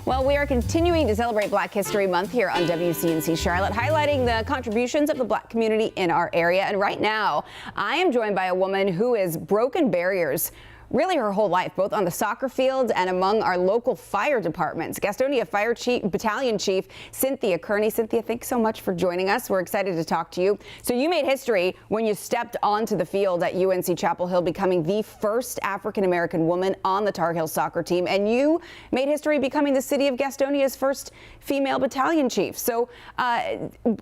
Well, we are continuing to celebrate Black History Month here on WCNC Charlotte, highlighting the contributions of the Black community in our area. And right now, I am joined by a woman who has broken barriers really her whole life, both on the soccer field and among our local fire departments. Gastonia Battalion Chief Synthia Kearney. Synthia, thanks so much for joining us. We're excited to talk to you. So you made history when you stepped onto the field at UNC Chapel Hill, becoming the first African-American woman on the Tar Heel soccer team. And you made history becoming the city of Gastonia's first female battalion chief. So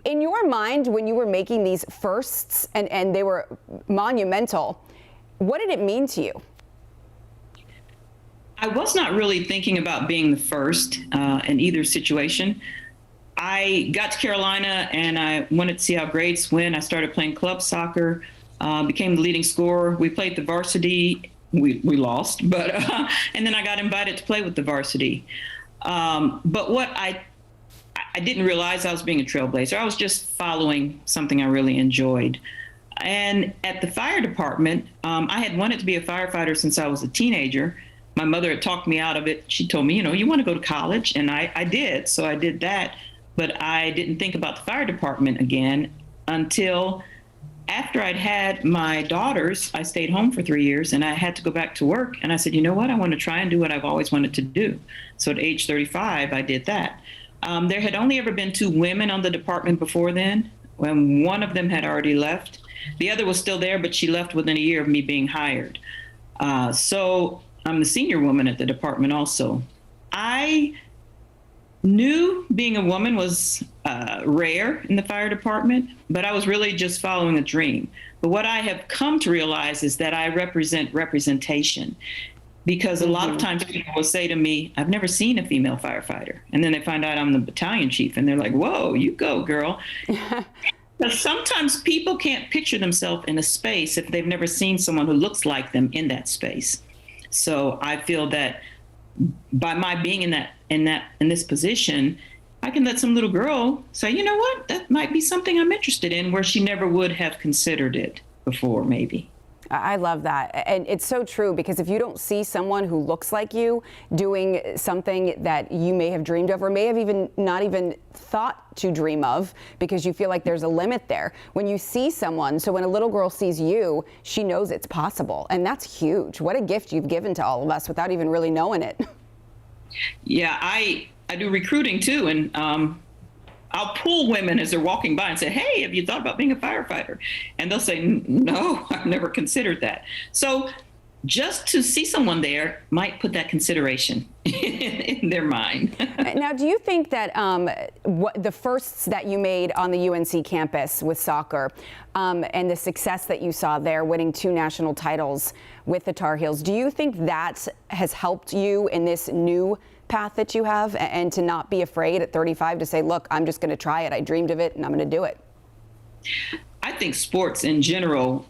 in your mind, when you were making these firsts and they were monumental, what did it mean to you? I was not really thinking about being the first in either situation. I got to Carolina and I wanted to see how grades went. I started playing club soccer, became the leading scorer. We played the varsity. We lost, but and then I got invited to play with the varsity. But what I didn't realize I was being a trailblazer. I was just following something I really enjoyed. And at the fire department, I had wanted to be a firefighter since I was a teenager. My mother had talked me out of it. She told me, you want to go to college? And I did. So I did that. But I didn't think about the fire department again until after I'd had my daughters. I stayed home for 3 years and I had to go back to work. And I said, you know what? I want to try and do what I've always wanted to do. So at age 35, I did that. There had only ever been 2 women on the department before then, when one of them had already left. The other was still there, but she left within a year of me being hired. So I'm the senior woman at the department also. I knew being a woman was rare in the fire department, but I was really just following a dream. But what I have come to realize is that I represent representation, because a lot of times people will say to me, I've never seen a female firefighter. And then they find out I'm the battalion chief and they're like, whoa, you go, girl. But sometimes people can't picture themselves in a space if they've never seen someone who looks like them in that space. So I feel that by my being in this position, I can let some little girl say, you know what, that might be something I'm interested in, where she never would have considered it before, maybe. I love that. And it's so true, because if you don't see someone who looks like you doing something that you may have dreamed of or may have not even thought to dream of, because you feel like there's a limit there. When you see someone, so when a little girl sees you, she knows it's possible. And that's huge. What a gift you've given to all of us without even really knowing it. Yeah, I do recruiting too. And I'll pull women as they're walking by and say, hey, have you thought about being a firefighter? And they'll say, no, I've never considered that. So just to see someone there might put that consideration in their mind. Now, do you think that the firsts that you made on the UNC campus with soccer and the success that you saw there, winning 2 national titles with the Tar Heels, do you think that has helped you in this new path that you have, and to not be afraid at 35 to say, look, I'm just going to try it. I dreamed of it and I'm going to do it? I think sports in general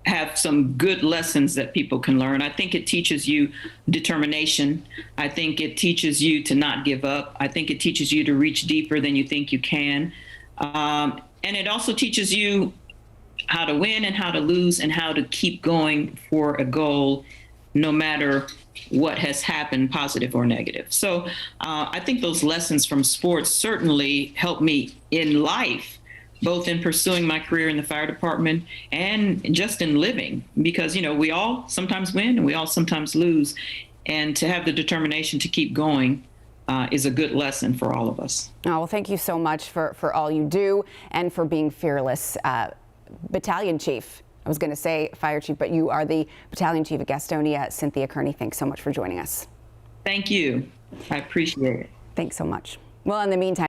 have some good lessons that people can learn. I think it teaches you determination. I think it teaches you to not give up. I think it teaches you to reach deeper than you think you can. And it also teaches you how to win and how to lose and how to keep going for a goal, no matter what has happened, positive or negative. So I think those lessons from sports certainly help me in life, both in pursuing my career in the fire department and just in living, because, we all sometimes win and we all sometimes lose. And to have the determination to keep going is a good lesson for all of us. Oh, well, thank you so much for all you do and for being fearless. Battalion Chief. I was going to say Fire Chief, but you are the Battalion Chief of Gastonia. Synthia Kearney, thanks so much for joining us. Thank you. I appreciate it. Thanks so much. Well, in the meantime,